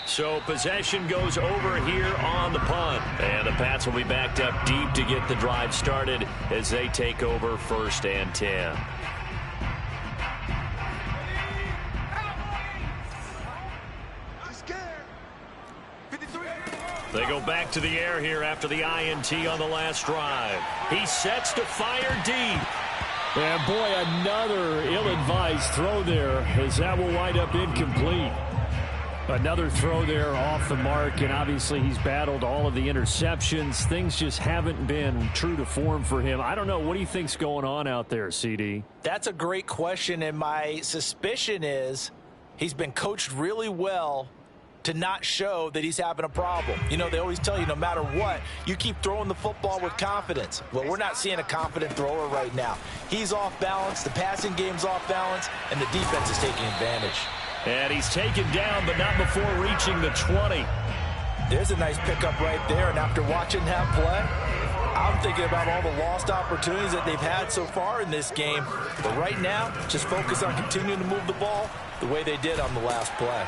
[SPEAKER 1] So possession goes over here on the punt. And the Pats will be backed up deep to get the drive started as they take over first and 10. They go back to the air here after the INT on the last drive. He sets to fire deep.
[SPEAKER 3] And boy, another ill-advised throw there as that will wind up incomplete. Another throw there off the mark, and obviously he's battled all of the interceptions. Things just haven't been true to form for him. I don't know. What do you think's going on out there, CD?
[SPEAKER 2] That's a great question, and my suspicion is he's been coached really well to not show that he's having a problem. You know, they always tell you no matter what, you keep throwing the football with confidence. Well, we're not seeing a confident thrower right now. He's off balance, the passing game's off balance, and the defense is taking advantage.
[SPEAKER 1] And he's taken down, but not before reaching the 20.
[SPEAKER 2] There's a nice pickup right there, and after watching that play, I'm thinking about all the lost opportunities that they've had so far in this game. But right now, just focus on continuing to move the ball the way they did on the last play.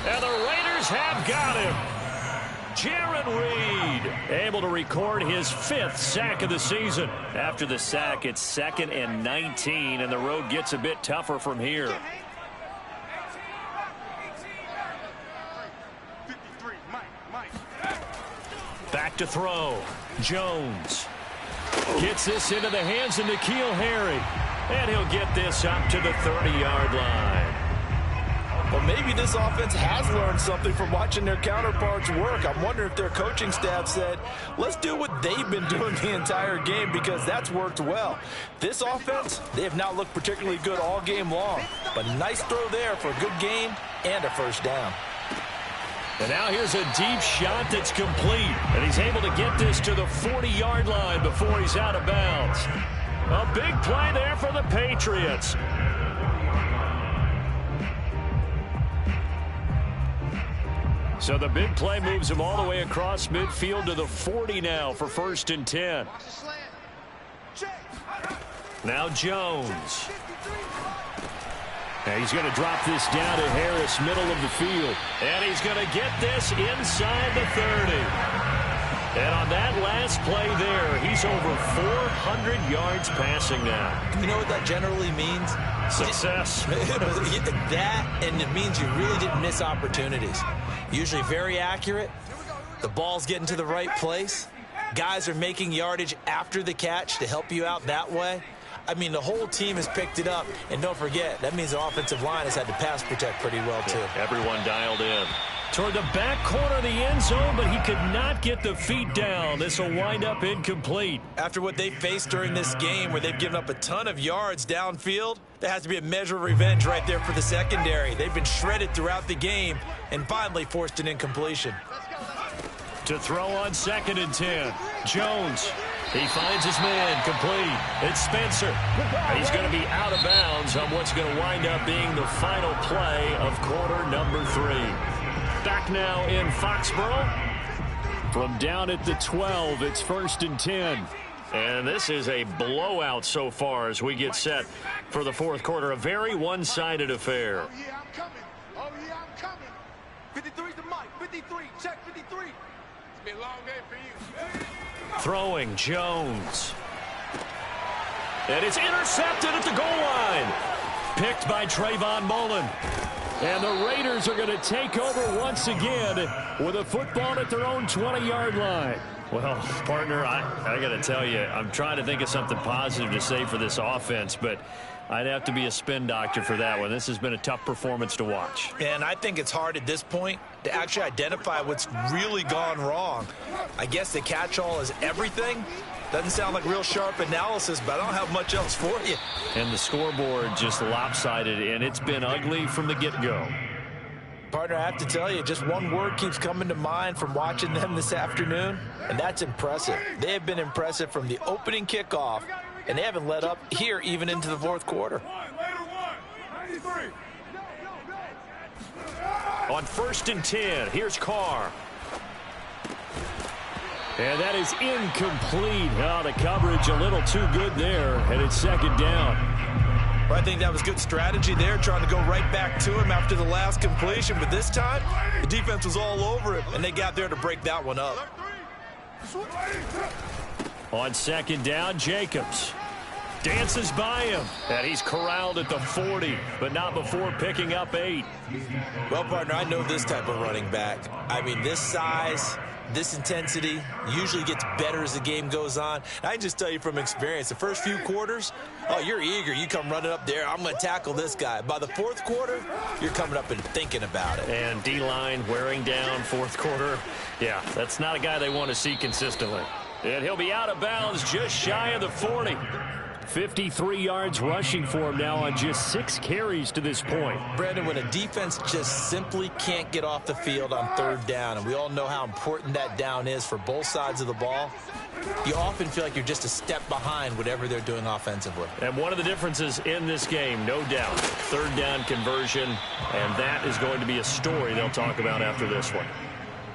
[SPEAKER 1] And the Raiders have got him. Jaron Reed able to record his 5th sack of the season. After the sack, it's 2nd and 19, and the road gets a bit tougher from here.
[SPEAKER 5] 53, Mike.
[SPEAKER 1] Back to throw. Jones gets this into the hands of N'Keal Harry, and he'll get this up to the 30-yard line.
[SPEAKER 2] Well, maybe this offense has learned something from watching their counterparts work. I'm wondering if their coaching staff said, let's do what they've been doing the entire game, because that's worked well. This offense, they have not looked particularly good all game long. But a nice throw there for a good gain and a first down.
[SPEAKER 1] And now here's a deep shot that's complete. And he's able to get this to the 40-yard line before he's out of bounds. A big play there for the Patriots. So the big play moves him all the way across midfield to the 40 now for first and 10. Now Jones. And he's going to drop this down to Harris, middle of the field. And he's going to get this inside the 30. And on that last play there, he's over 400 yards passing now.
[SPEAKER 2] You know what that generally means?
[SPEAKER 1] Success.
[SPEAKER 2] That, and it means you really didn't miss opportunities. Usually very accurate. The ball's getting to the right place. Guys are making yardage after the catch to help you out that way. I mean, the whole team has picked it up. And don't forget, that means the offensive line has had to pass protect pretty well, too.
[SPEAKER 1] Everyone dialed in. Toward the back corner of the end zone, but he could not get the feet down. This will wind up incomplete.
[SPEAKER 2] After what they faced during this game, where they've given up a ton of yards downfield, there has to be a measure of revenge right there for the secondary. They've been shredded throughout the game and finally forced an incompletion.
[SPEAKER 1] To throw on 2nd and 10. Jones. He finds his man complete. It's Spencer. He's going to be out of bounds on what's going to wind up being the final play of quarter number 3. Back now in Foxborough. From down at the 12, it's first and 10.
[SPEAKER 3] And this is a blowout so far as we get set for the fourth quarter. A very one-sided affair.
[SPEAKER 6] Oh, yeah, I'm coming. Oh, yeah, I'm coming. 53's the mic. 53. Check 53. It's been a long day for you.
[SPEAKER 3] Throwing Jones. And it's intercepted at the goal line. Picked by Trayvon Mullen. And the Raiders are going to take over once again with a football at their own 20-yard line. Well, partner, I got to tell you, I'm trying to think of something positive to say for this offense, but I'd have to be a spin doctor for that one. This has been a tough performance to watch.
[SPEAKER 2] And I think it's hard at this point to actually identify what's really gone wrong. I guess the catch-all is everything. Doesn't sound like real sharp analysis, but I don't have much else for you.
[SPEAKER 3] And the scoreboard just lopsided, and it's been ugly from the get-go.
[SPEAKER 2] Partner, I have to tell you, just one word keeps coming to mind from watching them this afternoon, and that's impressive. They have been impressive from the opening kickoff, and they haven't let up here even into the fourth quarter.
[SPEAKER 3] On 1st and 10, here's Carr. And that is incomplete. Oh, the coverage a little too good there, and it's second down.
[SPEAKER 2] Well, I think that was good strategy there, trying to go right back to him after the last completion. But this time, the defense was all over him, and they got there to break that one up.
[SPEAKER 3] On 2nd down, Jacobs dances by him, and he's corralled at the 40, but not before picking up 8.
[SPEAKER 2] Well, partner, I know this type of running back. I mean, this size, this intensity usually gets better as the game goes on. I can just tell you from experience, the first few quarters, oh, you're eager. You come running up there, I'm going to tackle this guy. By the fourth quarter, you're coming up and thinking about it.
[SPEAKER 3] And D-line wearing down fourth quarter. Yeah, that's not a guy they want to see consistently. And he'll be out of bounds just shy of the 40. 53 yards rushing for him now on just 6 carries to this point.
[SPEAKER 2] Brandon, when a defense just simply can't get off the field on 3rd down, and we all know how important that down is for both sides of the ball, you often feel like you're just a step behind whatever they're doing offensively.
[SPEAKER 3] And one of the differences in this game, no doubt, 3rd down conversion, and that is going to be a story they'll talk about after this one.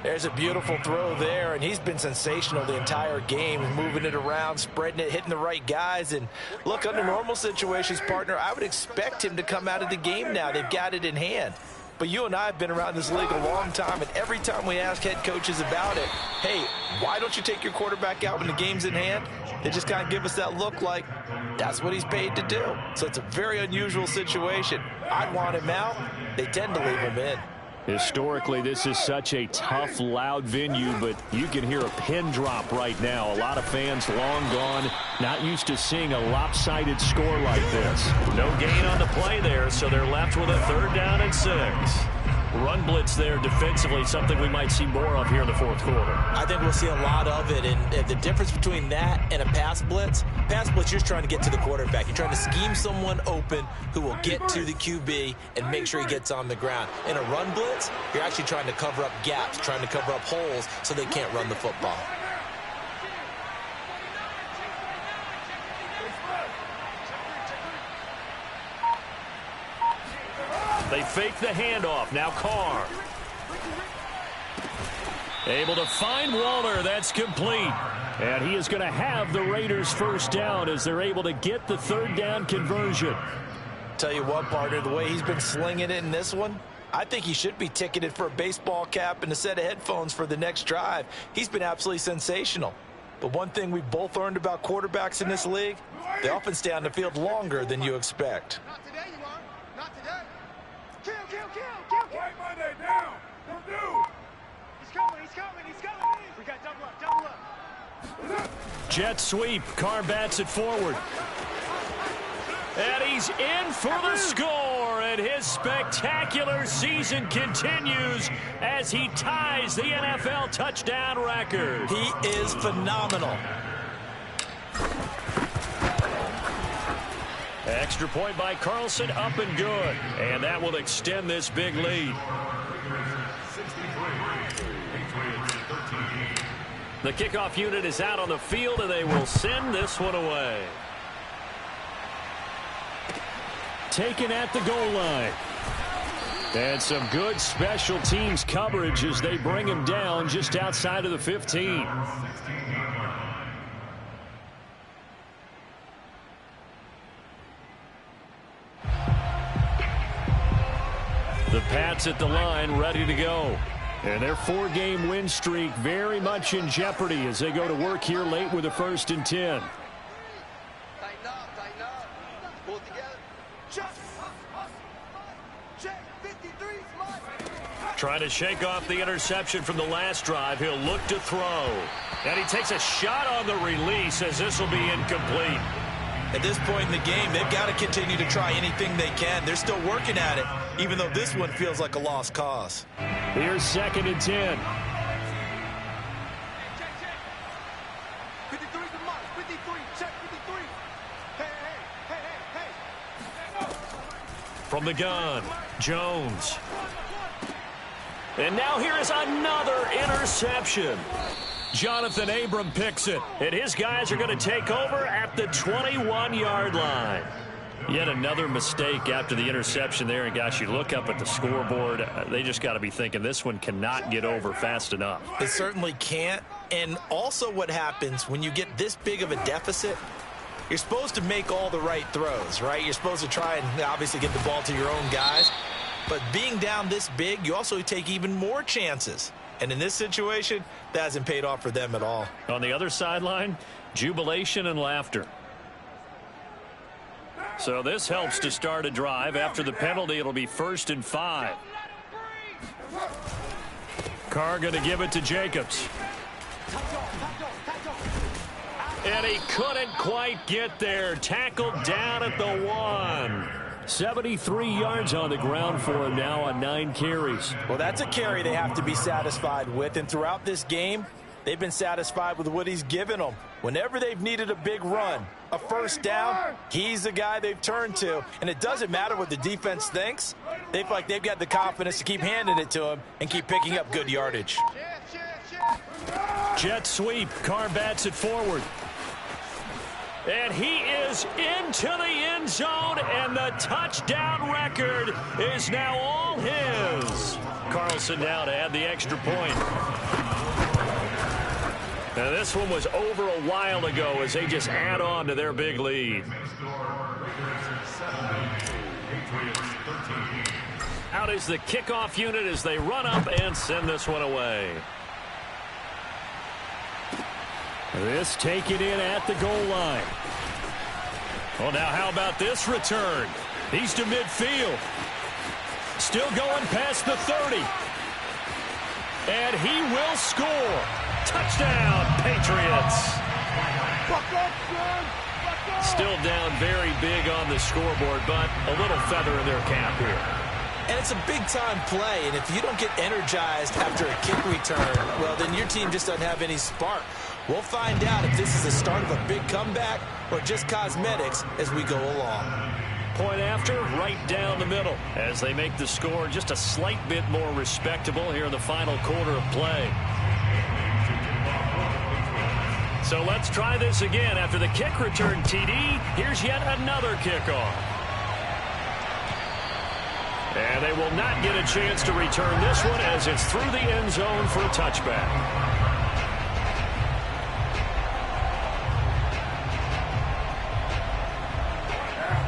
[SPEAKER 2] There's a beautiful throw there, and he's been sensational the entire game, moving it around, spreading it, hitting the right guys. And look, under normal situations, partner, I would expect him to come out of the game now. They've got it in hand. But you and I have been around this league a long time, and every time we ask head coaches about it, hey, why don't you take your quarterback out when the game's in hand? They just kind of give us that look like that's what he's paid to do. So it's a very unusual situation. I'd want him out. They tend to leave him in.
[SPEAKER 3] Historically, this is such a tough, loud venue, but you can hear a pin drop right now. A lot of fans long gone, not used to seeing a lopsided score like this. No gain on the play there, so they're left with a 3rd down and 6. Run blitz there defensively, something we might see more of here in the fourth quarter.
[SPEAKER 2] I think we'll see a lot of it, and the difference between that and a pass blitz, you're just trying to get to the quarterback. You're trying to scheme someone open who will get to the QB and make sure he gets on the ground. In a run blitz, you're actually trying to cover up gaps, trying to cover up holes so they can't run the football.
[SPEAKER 3] They fake the handoff. Now Carr. Able to find Waller. That's complete. And he is going to have the Raiders' first down as they're able to get the 3rd down conversion.
[SPEAKER 2] Tell you what, partner, the way he's been slinging it in this one, I think he should be ticketed for a baseball cap and a set of headphones for the next drive. He's been absolutely sensational. But one thing we both learned about quarterbacks in this league, they often stay on the field longer than you expect.
[SPEAKER 6] Not today, you are. Not today. Kill, kill, kill, kill, kill.
[SPEAKER 4] Right Monday, down. Don't do.
[SPEAKER 6] He's coming, he's coming, he's coming. We got double up, double up.
[SPEAKER 3] Jet sweep. Carr bats it forward. And he's in for the score, and his spectacular season continues as he ties the NFL touchdown record.
[SPEAKER 2] He is phenomenal.
[SPEAKER 3] Extra point by Carlson, up and good. And that will extend this big lead. The kickoff unit is out on the field, and they will send this one away. Taken at the goal line. And some good special teams coverage as they bring him down just outside of the 15.
[SPEAKER 1] The Pats at the line, ready to go. And their 4-game win streak very much in jeopardy as they go to work here late with a 1st and 10.
[SPEAKER 5] Tighten up. Pull it together. Check. 53, slide.
[SPEAKER 1] Trying to shake off the interception from the last drive. He'll look to throw. And he takes a shot on the release as this will be incomplete.
[SPEAKER 2] At this point in the game, they've got to continue to try anything they can. They're still working at it, even though this one feels like a lost cause.
[SPEAKER 1] Here's 2nd and 10.
[SPEAKER 6] 53 the mark. 53. Check 53. Hey.
[SPEAKER 1] From the gun, Jones. And now here is another interception. Jonathan Abram picks it, and his guys are going to take over at the 21-yard line. Yet another mistake after the interception there, and gosh, you look up at the scoreboard, they just got to be thinking this one cannot get over fast enough.
[SPEAKER 2] It certainly can't, and also what happens when you get this big of a deficit, you're supposed to make all the right throws, right? You're supposed to try and obviously get the ball to your own guys, but being down this big, you also take even more chances. And in this situation, that hasn't paid off for them at all.
[SPEAKER 1] On the other sideline, jubilation and laughter. So this helps to start a drive. After the penalty, it'll be 1st and 5. Carr going to give it to Jacobs. And he couldn't quite get there. Tackled down at the 1. 73 yards on the ground for him now on 9 carries.
[SPEAKER 2] Well, that's a carry they have to be satisfied with. And throughout this game, they've been satisfied with what he's given them. Whenever they've needed a big run, a 1st down, he's the guy they've turned to. And it doesn't matter what the defense thinks. They feel like they've got the confidence to keep handing it to him and keep picking up good yardage.
[SPEAKER 1] Jet sweep. Carr bats it forward. And he is into the end zone, and the touchdown record is now all his. Carlson now to add the extra point. Now this one was over a while ago as they just add on to their big lead. Out is the kickoff unit as they run up and send this one away. This taken in at the goal line. Well, now how about this return? He's to midfield. Still going past the 30. And he will score. Touchdown, Patriots. Still down very big on the scoreboard, but a little feather in their cap here.
[SPEAKER 2] And it's a big-time play, and if you don't get energized after a kick return, well, then your team just doesn't have any spark. We'll find out if this is the start of a big comeback or just cosmetics as we go along.
[SPEAKER 1] Point after, right down the middle, as they make the score just a slight bit more respectable here in the final quarter of play. So let's try this again. After the kick return, TD, here's yet another kickoff. And they will not get a chance to return this one as it's through the end zone for a touchback.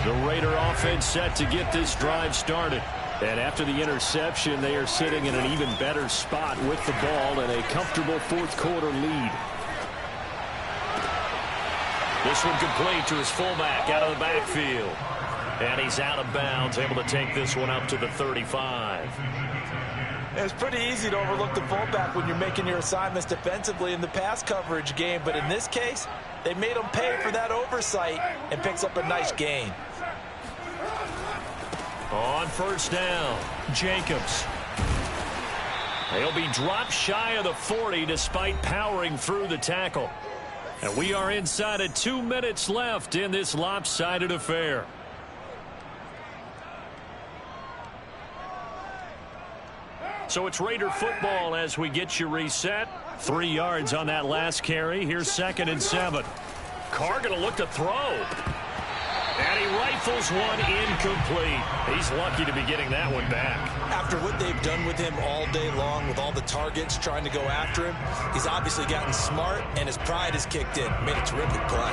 [SPEAKER 1] The Raider offense set to get this drive started. And after the interception, they are sitting in an even better spot with the ball and a comfortable fourth quarter lead. This one complete to his fullback out of the backfield. And he's out of bounds, able to take this one up to the 35.
[SPEAKER 2] It's pretty easy to overlook the fullback when you're making your assignments defensively in the pass coverage game. But in this case, they made him pay for that oversight and picks up a nice gain.
[SPEAKER 1] On 1st down, Jacobs. He'll be dropped shy of the 40 despite powering through the tackle. And we are inside of 2 minutes left in this lopsided affair. So it's Raider football as we get you reset. 3 yards on that last carry. Here's 2nd and 7. Carr going to look to throw. And he rifles one incomplete. He's lucky to be getting that one back.
[SPEAKER 2] After what they've done with him all day long with all the targets trying to go after him, he's obviously gotten smart and his pride has kicked in. Made a terrific play.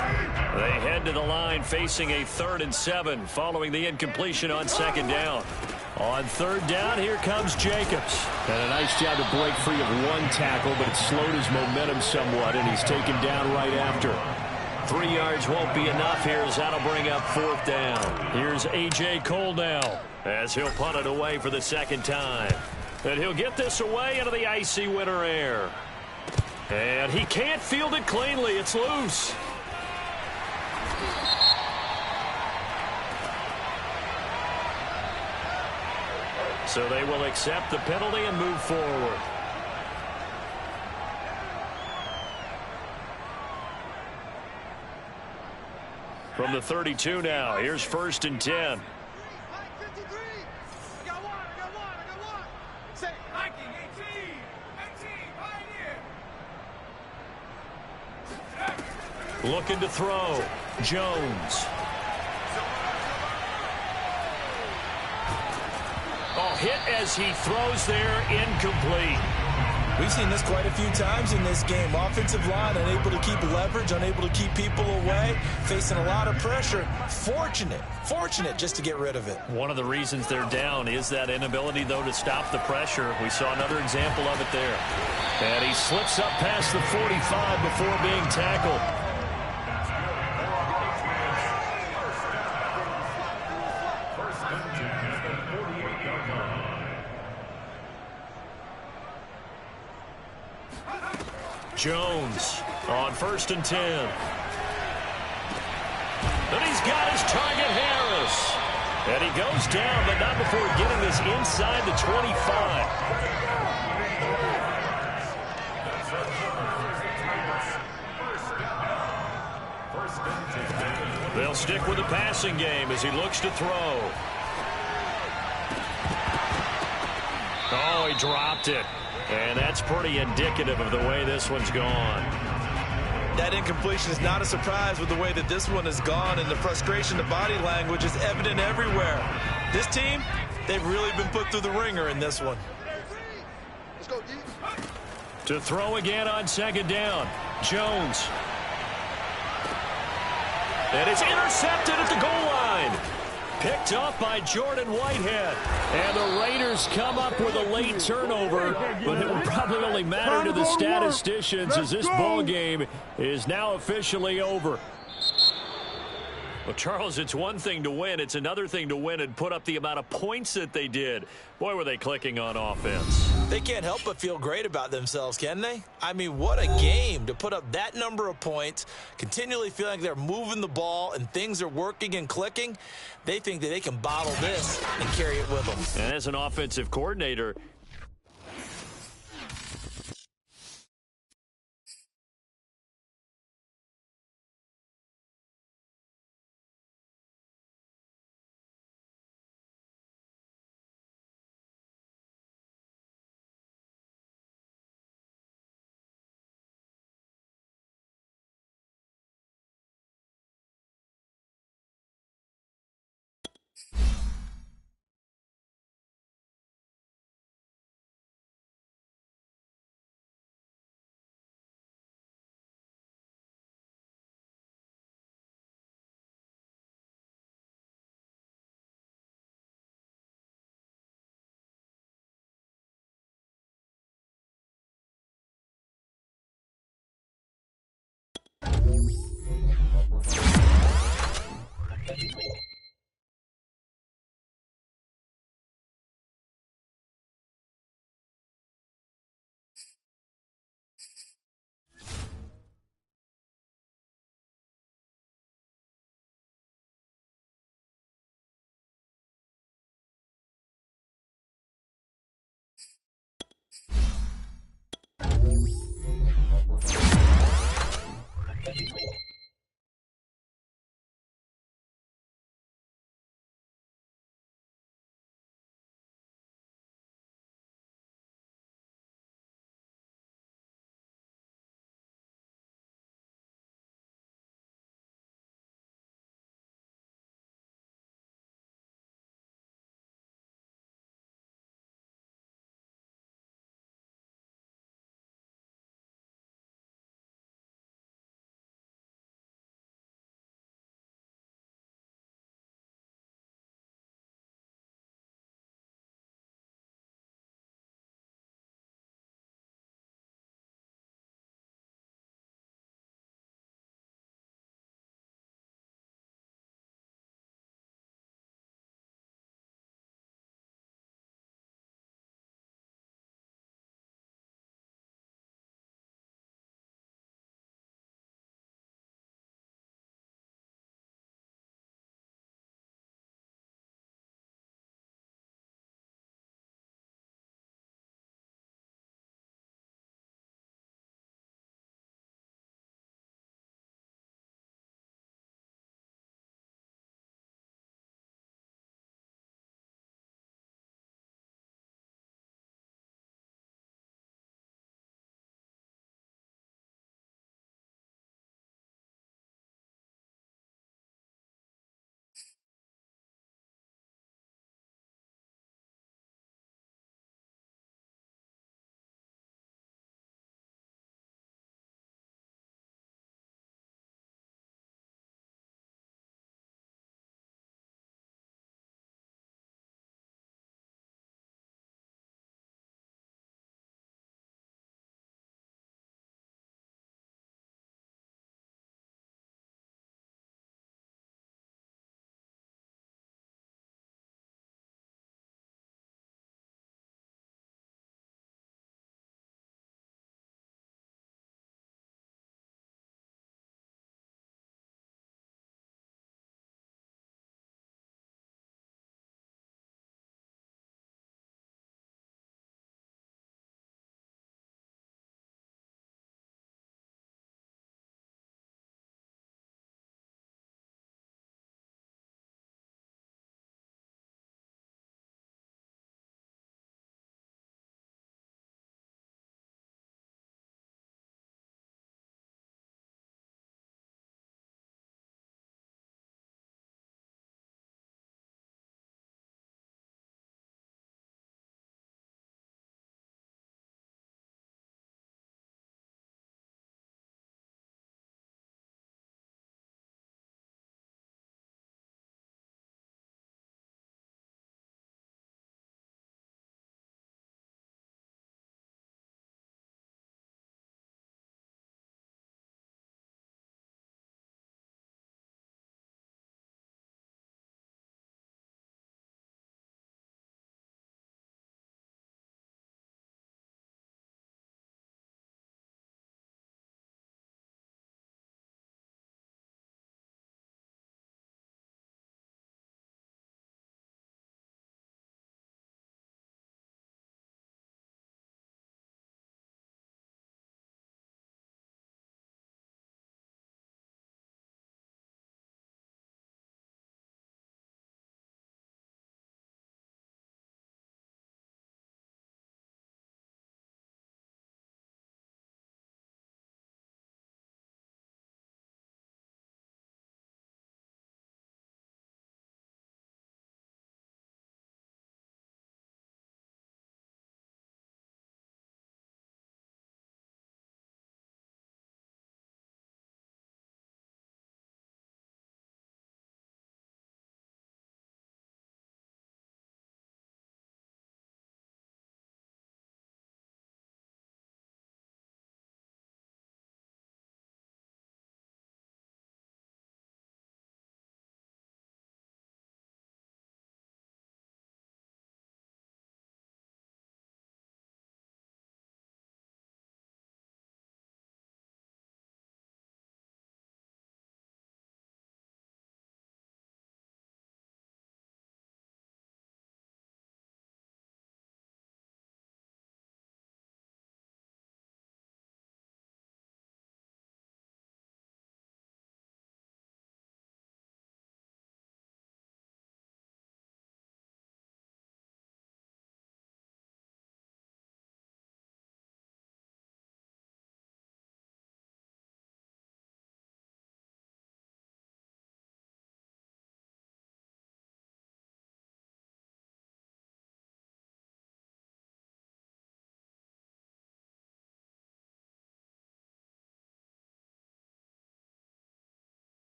[SPEAKER 1] They head to the line facing a 3rd and 7 following the incompletion on 2nd down. On third down, here comes Jacobs.
[SPEAKER 3] And a nice job to break free of one tackle, but it slowed his momentum somewhat, and he's taken down right after.
[SPEAKER 1] 3 yards won't be enough here as that'll bring up fourth down. Here's A.J. Cole now as he'll punt it away for the second time. And he'll get this away into the icy winter air. And he can't field it cleanly. It's loose. So they will accept the penalty and move forward. From the 32 now, here's first and 10. Looking to throw. Jones. Oh, hit as he throws there, incomplete.
[SPEAKER 2] We've seen this quite a few times in this game. Offensive line unable to keep leverage, unable to keep people away, facing a lot of pressure. Fortunate just to get rid of it.
[SPEAKER 1] One of the reasons they're down is that inability, though, to stop the pressure. We saw another example of it there. And he slips up past the 45 before being tackled. Jones on first and 10. And he's got his target, Harris. And he goes down, but not before getting this inside the 25. They'll stick with the passing game as he looks to throw. Oh, he dropped it. And that's pretty indicative of the way this one's gone.
[SPEAKER 2] That incompletion is not a surprise with the way that this one has gone, and the frustration, the body language is evident everywhere. This team, they've really been put through the ringer in this one.
[SPEAKER 5] Let's go, D.
[SPEAKER 1] To throw again on second down. Jones. And it's intercepted at the goal line. Picked off by Jordan Whitehead. And the Raiders come up with a late turnover, but it will probably only matter to the statisticians as this ball game is now officially over. Well, Charles, it's one thing to win. It's another thing to win and put up the amount of points that they did. Boy, were they clicking on offense.
[SPEAKER 2] They can't help but feel great about themselves, can they? I mean, what a game to put up that number of points, continually feeling like they're moving the ball and things are working and clicking. They think that they can bottle this and carry it with them.
[SPEAKER 1] And as an offensive coordinator,